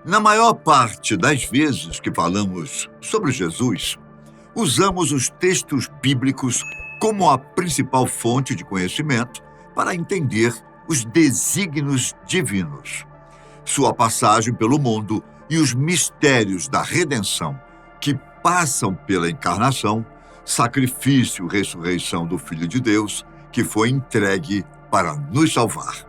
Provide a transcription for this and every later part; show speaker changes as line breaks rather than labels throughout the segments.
Na maior parte das vezes que falamos sobre Jesus, usamos os textos bíblicos como a principal fonte de conhecimento para entender os desígnios divinos, sua passagem pelo mundo e os mistérios da redenção que passam pela encarnação, sacrifício e ressurreição do Filho de Deus, que foi entregue para nos salvar.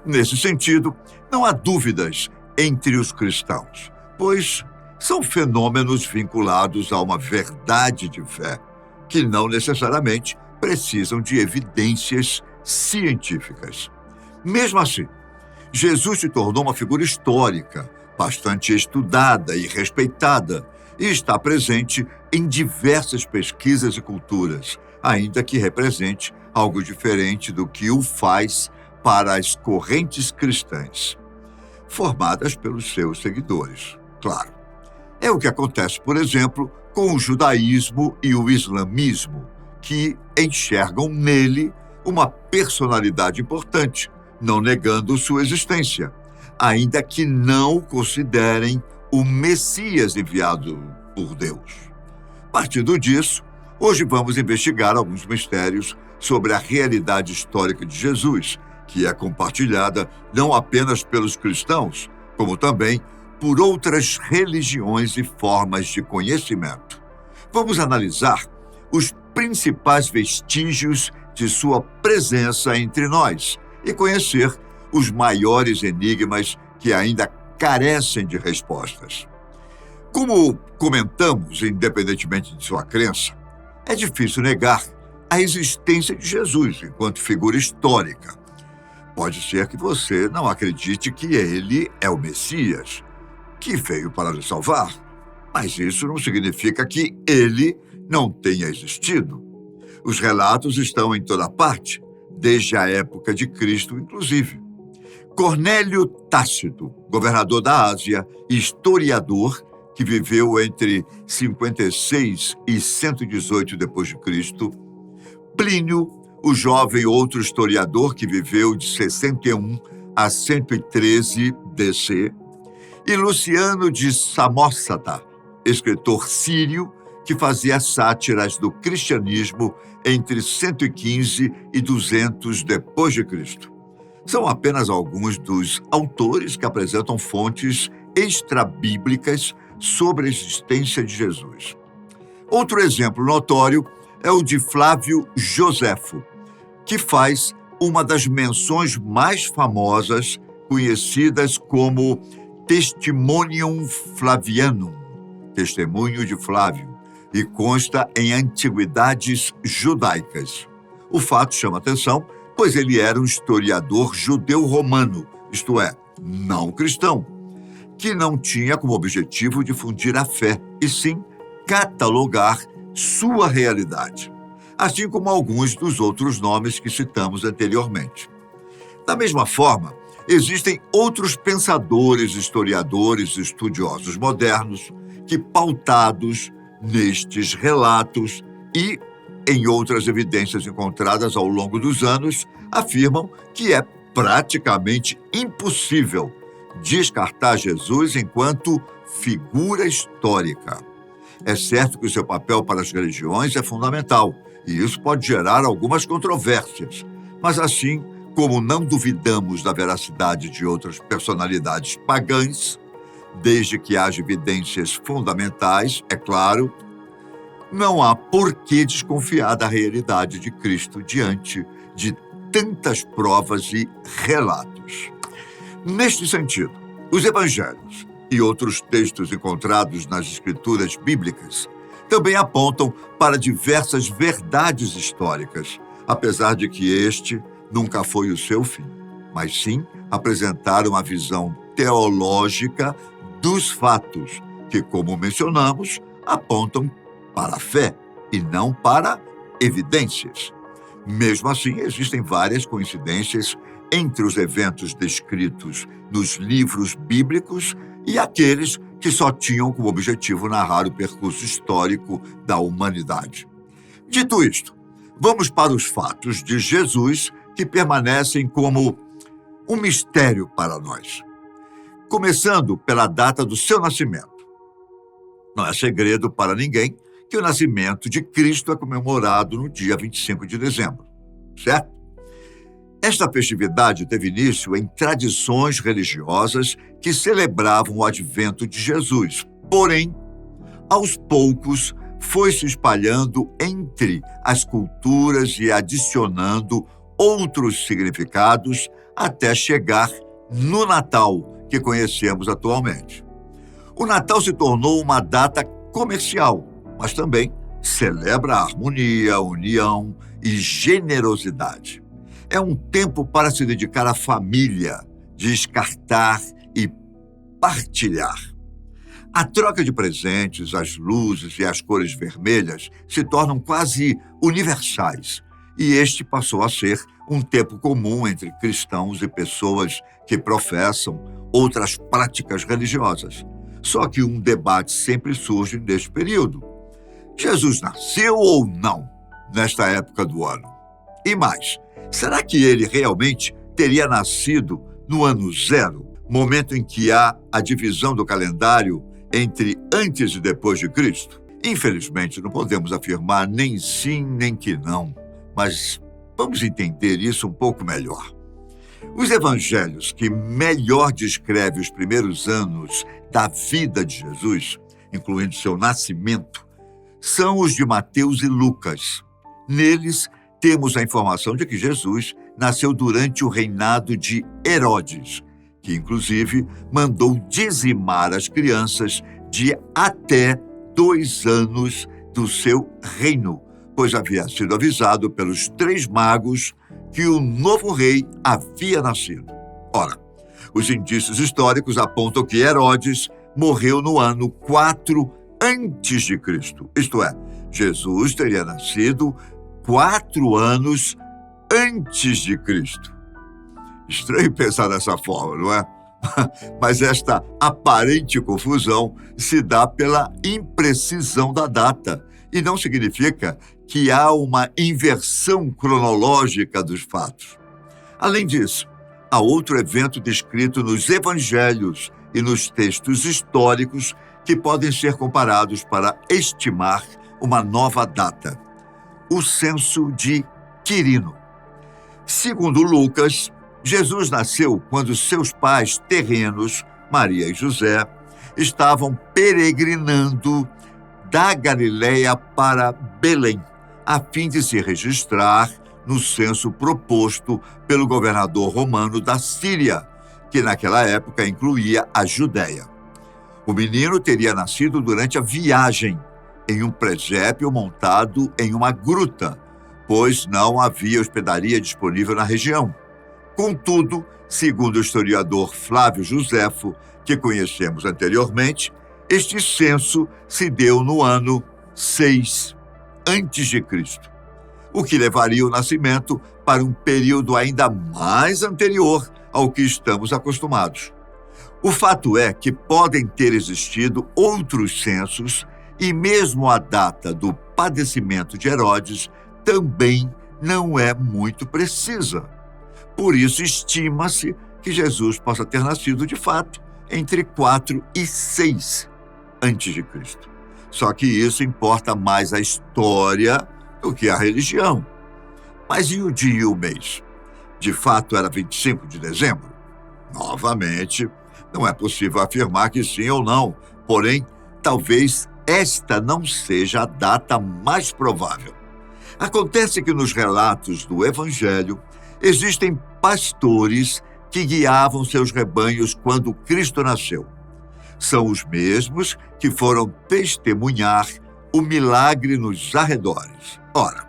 Nesse sentido, não há dúvidas entre os cristãos, pois são fenômenos vinculados a uma verdade de fé, que não necessariamente precisam de evidências científicas. Mesmo assim, Jesus se tornou uma figura histórica, bastante estudada e respeitada, e está presente em diversas pesquisas e culturas, ainda que represente algo diferente do que o faz para as correntes cristãs, formadas pelos seus seguidores, claro. É o que acontece, por exemplo, com o judaísmo e o islamismo, que enxergam nele uma personalidade importante, não negando sua existência, ainda que não o considerem o Messias enviado por Deus. Partindo disso, hoje vamos investigar alguns mistérios sobre a realidade histórica de Jesus, que é compartilhada não apenas pelos cristãos, como também por outras religiões e formas de conhecimento. Vamos analisar os principais vestígios de sua presença entre nós e conhecer os maiores enigmas que ainda carecem de respostas. Como comentamos, independentemente de sua crença, é difícil negar a existência de Jesus enquanto figura histórica. Pode ser que você não acredite que ele é o Messias, que veio para nos salvar, mas isso não significa que ele não tenha existido. Os relatos estão em toda parte, desde a época de Cristo, inclusive. Cornélio Tácito, governador da Ásia e historiador, que viveu entre 56 e 118 d.C., Plínio, o jovem outro historiador que viveu de 61 a 113 DC, e Luciano de Samosata, escritor sírio que fazia sátiras do cristianismo entre 115 e 200 d.C. São apenas alguns dos autores que apresentam fontes extrabíblicas sobre a existência de Jesus. Outro exemplo notório é o de Flávio Joséfo, que faz uma das menções mais famosas, conhecidas como Testimonium Flavianum, testemunho de Flávio, e consta em Antiguidades Judaicas. O fato chama atenção, pois ele era um historiador judeu-romano, isto é, não cristão, que não tinha como objetivo difundir a fé, e sim catalogar sua realidade, assim como alguns dos outros nomes que citamos anteriormente. Da mesma forma, existem outros pensadores, historiadores e estudiosos modernos que, pautados nestes relatos e em outras evidências encontradas ao longo dos anos, afirmam que é praticamente impossível descartar Jesus enquanto figura histórica. É certo que o seu papel para as religiões é fundamental, e isso pode gerar algumas controvérsias, mas assim como não duvidamos da veracidade de outras personalidades pagãs, desde que haja evidências fundamentais, é claro, não há por que desconfiar da realidade de Cristo diante de tantas provas e relatos. Neste sentido, os evangelhos e outros textos encontrados nas escrituras bíblicas também apontam para diversas verdades históricas, apesar de que este nunca foi o seu fim, mas sim apresentar uma visão teológica dos fatos, que, como mencionamos, apontam para a fé e não para evidências. Mesmo assim, existem várias coincidências entre os eventos descritos nos livros bíblicos e aqueles que só tinham como objetivo narrar o percurso histórico da humanidade. Dito isto, vamos para os fatos de Jesus que permanecem como um mistério para nós. começando pela data do seu nascimento. Não é segredo para ninguém que o nascimento de Cristo é comemorado no dia 25 de dezembro, certo? Esta festividade teve início em tradições religiosas que celebravam o advento de Jesus. Porém, aos poucos, foi se espalhando entre as culturas e adicionando outros significados até chegar no Natal, que conhecemos atualmente. O Natal se tornou uma data comercial, mas também celebra a harmonia, união e generosidade. É um tempo para se dedicar à família, descartar e partilhar. A troca de presentes, as luzes e as cores vermelhas se tornam quase universais, e este passou a ser um tempo comum entre cristãos e pessoas que professam outras práticas religiosas. Só que um debate sempre surge neste período. Jesus nasceu ou não nesta época do ano? E mais, será que ele realmente teria nascido no ano zero, momento em que há a divisão do calendário entre antes e depois de Cristo? Infelizmente, não podemos afirmar nem sim nem que não, mas vamos entender isso um pouco melhor. Os evangelhos que melhor descrevem os primeiros anos da vida de Jesus, incluindo seu nascimento, são os de Mateus e Lucas. Neles, temos a informação de que Jesus nasceu durante o reinado de Herodes, que inclusive mandou dizimar as crianças de até 2 anos do seu reino, pois havia sido avisado pelos 3 magos que o novo rei havia nascido. Ora, os indícios históricos apontam que Herodes morreu no ano 4 antes de Cristo. Isto é, Jesus teria nascido 4 anos antes de Cristo. Estranho pensar dessa forma, não é? Mas esta aparente confusão se dá pela imprecisão da data e não significa que há uma inversão cronológica dos fatos. Além disso, há outro evento descrito nos evangelhos e nos textos históricos que podem ser comparados para estimar uma nova data: o censo de Quirino. Segundo Lucas, Jesus nasceu quando seus pais terrenos, Maria e José, estavam peregrinando da Galileia para Belém, a fim de se registrar no censo proposto pelo governador romano da Síria, que naquela época incluía a Judéia. O menino teria nascido durante a viagem, em um presépio montado em uma gruta, pois não havia hospedaria disponível na região. Contudo, segundo o historiador Flávio Joséfo, que conhecemos anteriormente, este censo se deu no ano 6 a.C., o que levaria o nascimento para um período ainda mais anterior ao que estamos acostumados. O fato é que podem ter existido outros censos e mesmo a data do padecimento de Herodes também não é muito precisa. Por isso, estima-se que Jesus possa ter nascido, de fato, entre 4 e 6 a.C. Só que isso importa mais a história do que a religião. Mas e o dia e o mês? De fato, era 25 de dezembro? Novamente, não é possível afirmar que sim ou não. Porém, talvez esta não seja a data mais provável. Acontece que nos relatos do Evangelho existem pastores que guiavam seus rebanhos quando Cristo nasceu. São os mesmos que foram testemunhar o milagre nos arredores. Ora,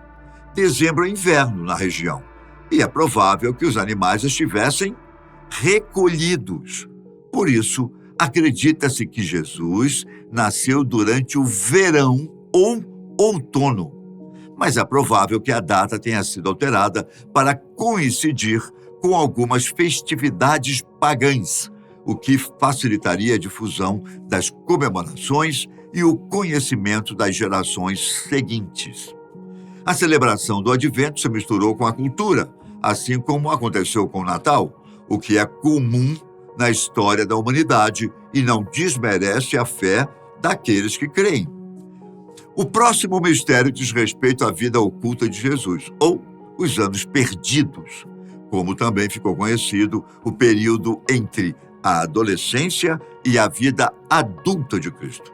dezembro é inverno na região e é provável que os animais estivessem recolhidos. Por isso, acredita-se que Jesus nasceu durante o verão ou outono. Mas é provável que a data tenha sido alterada para coincidir com algumas festividades pagãs, o que facilitaria a difusão das comemorações e o conhecimento das gerações seguintes. A celebração do Advento se misturou com a cultura, assim como aconteceu com o Natal, o que é comum na história da humanidade e não desmerece a fé daqueles que creem. O próximo mistério diz respeito à vida oculta de Jesus, ou os anos perdidos, como também ficou conhecido o período entre a adolescência e a vida adulta de Cristo,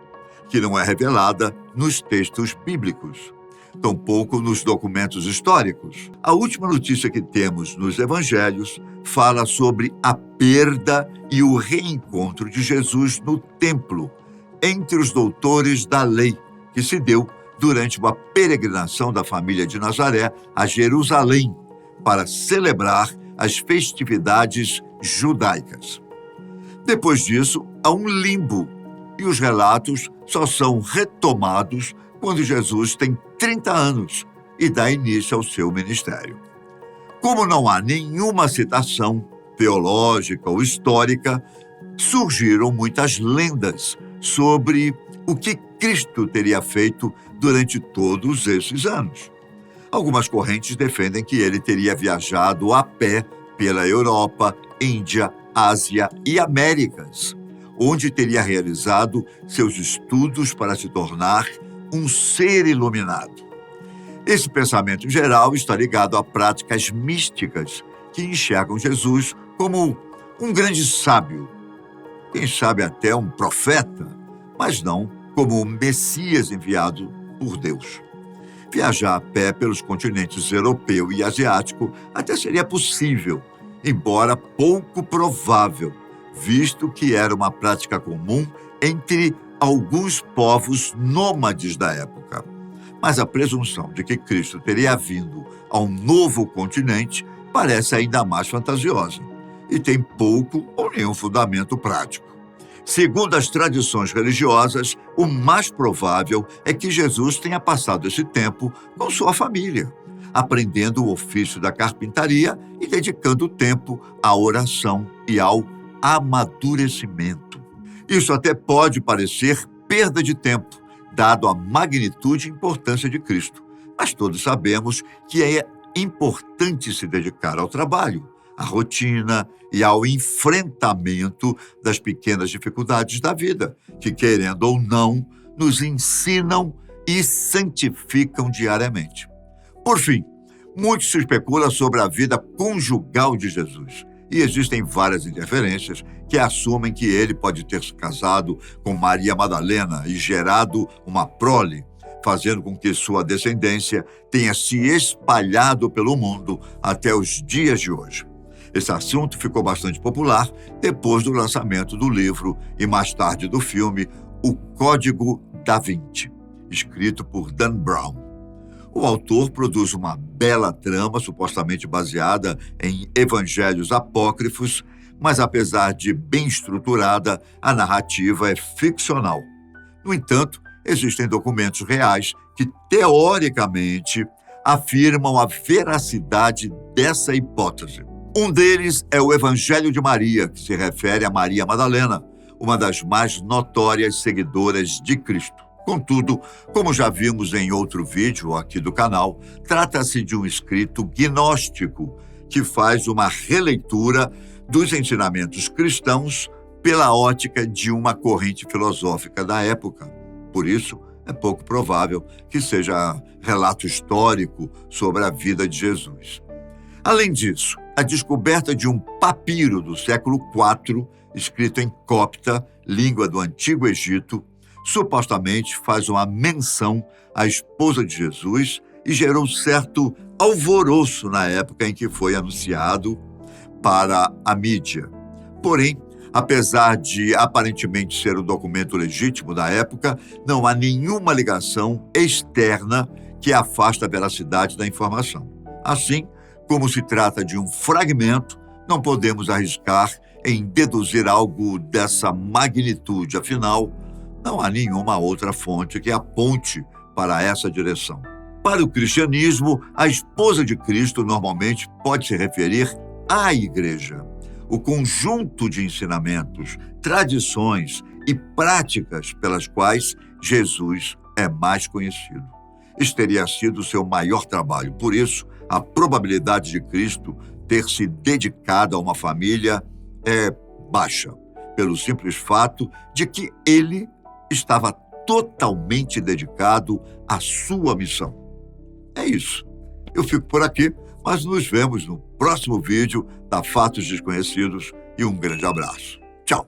que não é revelada nos textos bíblicos, tampouco nos documentos históricos. A última notícia que temos nos evangelhos fala sobre a perda e o reencontro de Jesus no templo, entre os doutores da lei, que se deu durante uma peregrinação da família de Nazaré a Jerusalém, para celebrar as festividades judaicas. Depois disso, há um limbo, e os relatos só são retomados quando Jesus tem 30 anos e dá início ao seu ministério. Como não há nenhuma citação teológica ou histórica, surgiram muitas lendas sobre o que Cristo teria feito durante todos esses anos. Algumas correntes defendem que ele teria viajado a pé pela Europa, Índia, Ásia e Américas, onde teria realizado seus estudos para se tornar um ser iluminado. Esse pensamento geral está ligado a práticas místicas que enxergam Jesus como um grande sábio, quem sabe até um profeta, mas não como o Messias enviado por Deus. Viajar a pé pelos continentes europeu e asiático até seria possível, embora pouco provável, visto que era uma prática comum entre alguns povos nômades da época. Mas a presunção de que Cristo teria vindo a um novo continente parece ainda mais fantasiosa e tem pouco ou nenhum fundamento prático. Segundo as tradições religiosas, o mais provável é que Jesus tenha passado esse tempo com sua família, aprendendo o ofício da carpintaria e dedicando tempo à oração e ao amadurecimento. Isso até pode parecer perda de tempo, dado a magnitude e importância de Cristo, mas todos sabemos que é importante se dedicar ao trabalho, à rotina e ao enfrentamento das pequenas dificuldades da vida, que, querendo ou não, nos ensinam e santificam diariamente. Por fim, muito se especula sobre a vida conjugal de Jesus, e existem várias interferências que assumem que ele pode ter se casado com Maria Madalena e gerado uma prole, fazendo com que sua descendência tenha se espalhado pelo mundo até os dias de hoje. Esse assunto ficou bastante popular depois do lançamento do livro e mais tarde do filme O Código da Vinci, escrito por Dan Brown. O autor produz uma bela trama supostamente baseada em evangelhos apócrifos, mas apesar de bem estruturada, a narrativa é ficcional. No entanto, existem documentos reais que, teoricamente, afirmam a veracidade dessa hipótese. Um deles é o Evangelho de Maria, que se refere a Maria Madalena, uma das mais notórias seguidoras de Cristo. Contudo, como já vimos em outro vídeo aqui do canal, trata-se de um escrito gnóstico que faz uma releitura dos ensinamentos cristãos pela ótica de uma corrente filosófica da época. Por isso, é pouco provável que seja relato histórico sobre a vida de Jesus. Além disso, a descoberta de um papiro do século IV, escrito em copta, língua do Antigo Egito, supostamente faz uma menção à esposa de Jesus e gerou certo alvoroço na época em que foi anunciado para a mídia. Porém, apesar de aparentemente ser o documento legítimo da época, não há nenhuma ligação externa que afasta a veracidade da informação. Assim, como se trata de um fragmento, não podemos arriscar em deduzir algo dessa magnitude. Afinal, não há nenhuma outra fonte que aponte para essa direção. Para o cristianismo, a esposa de Cristo normalmente pode se referir à igreja. O conjunto de ensinamentos, tradições e práticas pelas quais Jesus é mais conhecido. Este teria sido o seu maior trabalho. Por isso, a probabilidade de Cristo ter se dedicado a uma família é baixa, pelo simples fato de que ele estava totalmente dedicado à sua missão. É isso. Eu fico por aqui, mas nos vemos no próximo vídeo da Fatos Desconhecidos e um grande abraço. Tchau!